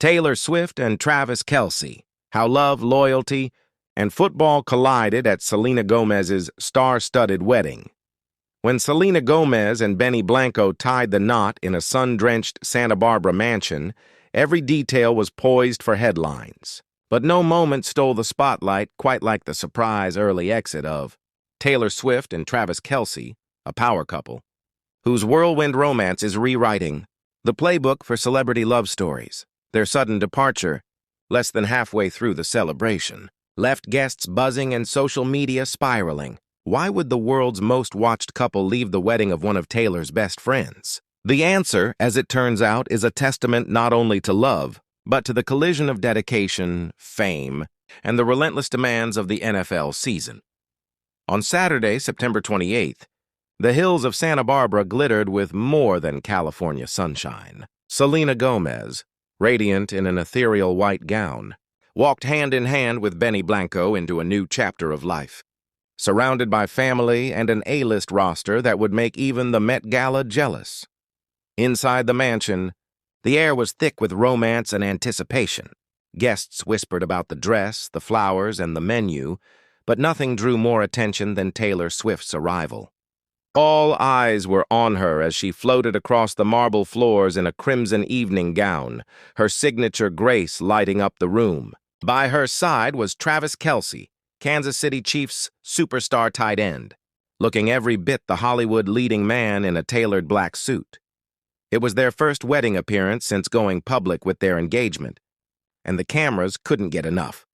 Taylor Swift and Travis Kelce, how love, loyalty, and football collided at Selena Gomez's star-studded wedding. When Selena Gomez and Blanco tied the knot in a sun-drenched Santa Barbara mansion, every detail was poised for headlines. But no moment stole the spotlight quite like the surprise early exit of Taylor Swift and Travis Kelce, a power couple, whose whirlwind romance is rewriting the playbook for celebrity love stories. Their sudden departure, less than halfway through the celebration, left guests buzzing and social media spiraling. Why would the world's most watched couple leave the wedding of one of Taylor's best friends? The answer, as it turns out, is a testament not only to love, but to the collision of dedication, fame, and the relentless demands of the NFL season. On Saturday, September 28th, the hills of Santa Barbara glittered with more than California sunshine. Selena Gomez, radiant in an ethereal white gown, walked hand in hand with Blanco into a new chapter of life, surrounded by family and an A-list roster that would make even the Met Gala jealous. Inside the mansion, the air was thick with romance and anticipation. Guests whispered about the dress, the flowers, and the menu, but nothing drew more attention than Taylor Swift's arrival. All eyes were on her as she floated across the marble floors in a crimson evening gown, her signature grace lighting up the room. By her side was Travis Kelce, Kansas City Chiefs' superstar tight end, looking every bit the Hollywood leading man in a tailored black suit. It was their first wedding appearance since going public with their engagement, and the cameras couldn't get enough.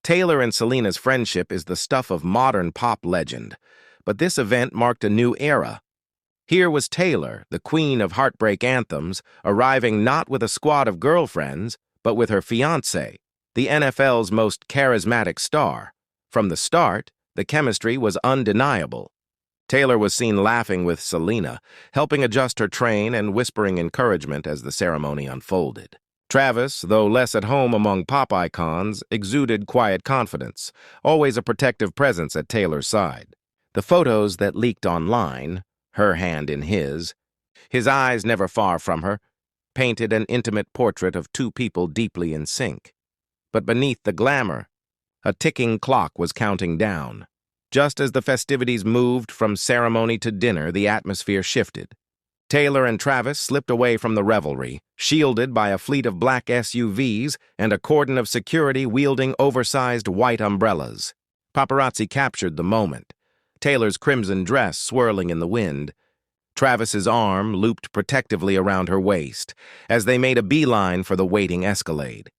Taylor and Selena's friendship is the stuff of modern pop legend, but this event marked a new era. Here was Taylor, the queen of heartbreak anthems, arriving not with a squad of girlfriends, but with her fiancé, the NFL's most charismatic star. From the start, the chemistry was undeniable. Taylor was seen laughing with Selena, helping adjust her train and whispering encouragement as the ceremony unfolded. Travis, though less at home among pop icons, exuded quiet confidence, always a protective presence at Taylor's side. The photos that leaked online, her hand in his eyes never far from her, painted an intimate portrait of two people deeply in sync. But beneath the glamour, a ticking clock was counting down. Just as the festivities moved from ceremony to dinner, the atmosphere shifted. Taylor and Travis slipped away from the revelry, shielded by a fleet of black SUVs and a cordon of security wielding oversized white umbrellas. Paparazzi captured the moment. Taylor's crimson dress swirling in the wind, Travis's arm looped protectively around her waist as they made a beeline for the waiting Escalade.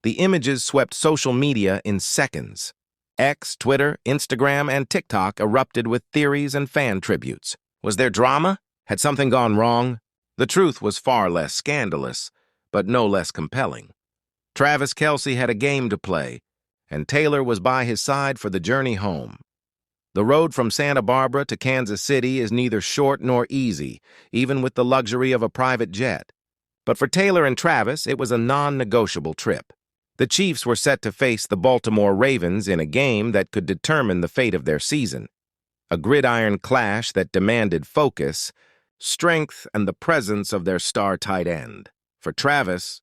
The images swept social media in seconds. X, Twitter, Instagram, and TikTok erupted with theories and fan tributes. Was there drama? Had something gone wrong? The truth was far less scandalous, but no less compelling. Travis Kelce had a game to play, and Taylor was by his side for the journey home. The road from Santa Barbara to Kansas City is neither short nor easy, even with the luxury of a private jet. But for Taylor and Travis, it was a non-negotiable trip. The Chiefs were set to face the Baltimore Ravens in a game that could determine the fate of their season. A gridiron clash that demanded focus, strength, and the presence of their star tight end. For Travis,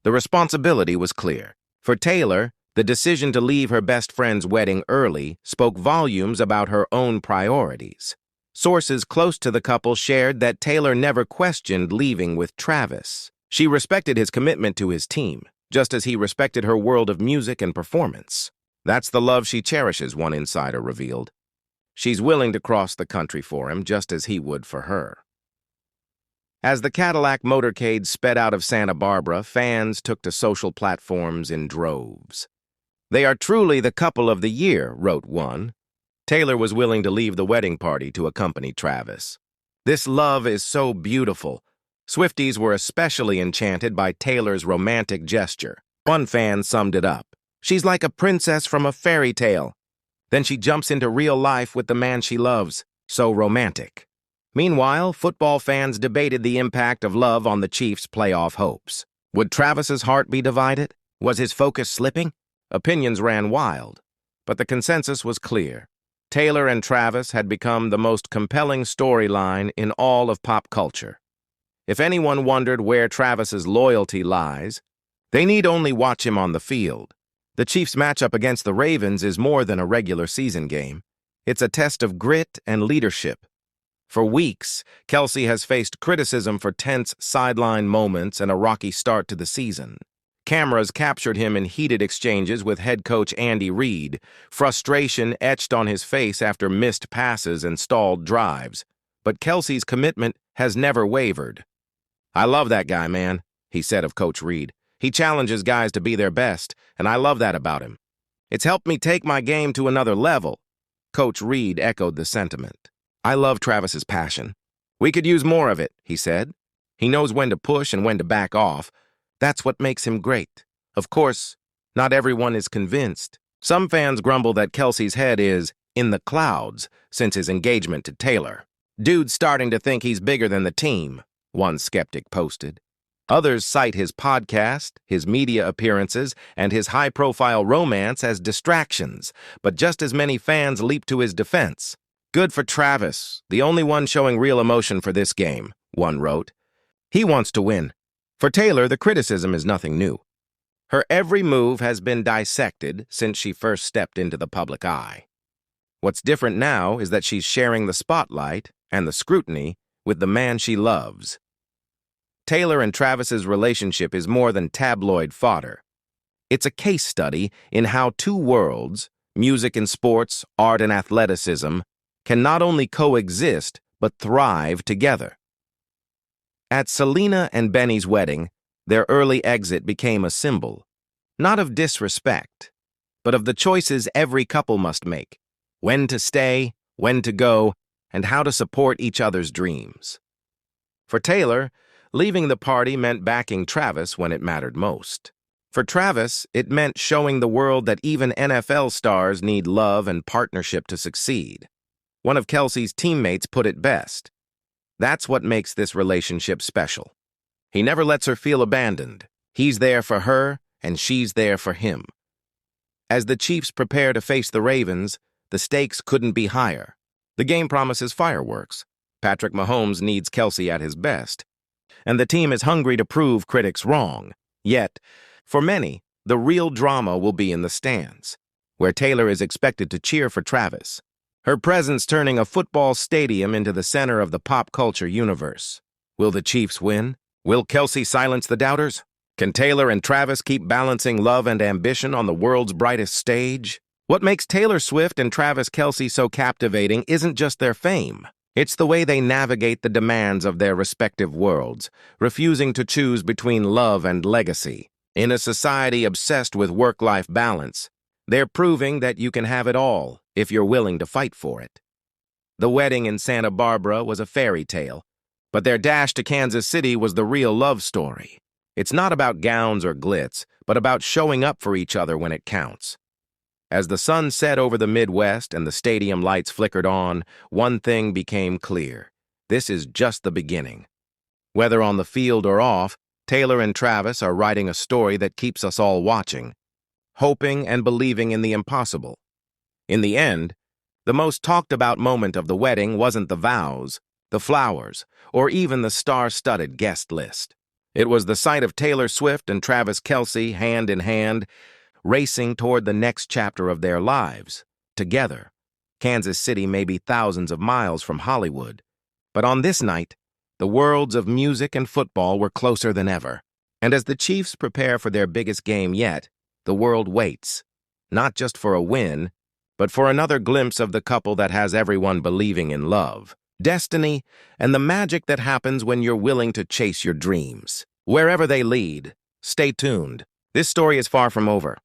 the responsibility was clear. For Taylor, the decision to leave her best friend's wedding early spoke volumes about her own priorities. Sources close to the couple shared that Taylor never questioned leaving with Travis. She respected his commitment to his team, just as he respected her world of music and performance. That's the love she cherishes, one insider revealed. She's willing to cross the country for him, just as he would for her. As the Cadillac motorcade sped out of Santa Barbara, fans took to social platforms in droves. "They are truly the couple of the year," wrote one. Taylor was willing to leave the wedding party to accompany Travis. "This love is so beautiful." Swifties were especially enchanted by Taylor's romantic gesture. One fan summed it up. "She's like a princess from a fairy tale. Then she jumps into real life with the man she loves. So romantic." Meanwhile, football fans debated the impact of love on the Chiefs' playoff hopes. Would Travis's heart be divided? Was his focus slipping? Opinions ran wild, but the consensus was clear. Taylor and Travis had become the most compelling storyline in all of pop culture. If anyone wondered where Travis's loyalty lies, They need only watch him on the field. The Chiefs' matchup against the Ravens is more than a regular season game. It's a test of grit and leadership. For weeks, Kelce has faced criticism for tense sideline moments and a rocky start to the season. Cameras captured him in heated exchanges with head coach Andy Reid, frustration etched on his face after missed passes and stalled drives. But Kelce's commitment has never wavered. "I love that guy, man," he said of Coach Reid. "He challenges guys to be their best, and I love that about him. It's helped me take my game to another level." Coach Reid echoed the sentiment. "I love Travis's passion. We could use more of it," he said. "He knows when to push and when to back off. That's what makes him great." Of course, not everyone is convinced. Some fans grumble that Kelce's head is in the clouds since his engagement to Taylor. "Dude's starting to think he's bigger than the team," one skeptic posted. Others cite his podcast, his media appearances, and his high-profile romance as distractions, but just as many fans leap to his defense. "Good for Travis, the only one showing real emotion for this game," one wrote. "He wants to win." For Taylor, the criticism is nothing new. Her every move has been dissected since she first stepped into the public eye. What's different now is that she's sharing the spotlight and the scrutiny with the man she loves. Taylor and Travis's relationship is more than tabloid fodder. It's a case study in how two worlds, music and sports, art and athleticism, can not only coexist but thrive together. At Selena and Benny's wedding, their early exit became a symbol, not of disrespect, but of the choices every couple must make: when to stay, when to go, and how to support each other's dreams. For Taylor, leaving the party meant backing Travis when it mattered most. For Travis, it meant showing the world that even NFL stars need love and partnership to succeed. One of Kelce's teammates put it best: "That's what makes this relationship special. He never lets her feel abandoned. He's there for her, and she's there for him." As the Chiefs prepare to face the Ravens, the stakes couldn't be higher. The game promises fireworks. Patrick Mahomes needs Kelce at his best, and the team is hungry to prove critics wrong. Yet, for many, the real drama will be in the stands, where Taylor is expected to cheer for Travis, her presence turning a football stadium into the center of the pop culture universe. Will the Chiefs win? Will Kelce silence the doubters? Can Taylor and Travis keep balancing love and ambition on the world's brightest stage? What makes Taylor Swift and Travis Kelce so captivating isn't just their fame. It's the way they navigate the demands of their respective worlds, refusing to choose between love and legacy. In a society obsessed with work-life balance, they're proving that you can have it all if you're willing to fight for it. The wedding in Santa Barbara was a fairy tale, but their dash to Kansas City was the real love story. It's not about gowns or glitz, but about showing up for each other when it counts. As the sun set over the Midwest and the stadium lights flickered on, one thing became clear: this is just the beginning. Whether on the field or off, Taylor and Travis are writing a story that keeps us all watching, hoping and believing in the impossible. In the end, the most talked-about moment of the wedding wasn't the vows, the flowers, or even the star-studded guest list. It was the sight of Taylor Swift and Travis Kelce hand in hand, racing toward the next chapter of their lives, together. Kansas City may be thousands of miles from Hollywood, but on this night, the worlds of music and football were closer than ever. And as the Chiefs prepare for their biggest game yet, the world waits, not just for a win, but for another glimpse of the couple that has everyone believing in love, destiny, and the magic that happens when you're willing to chase your dreams. Wherever they lead, stay tuned. This story is far from over.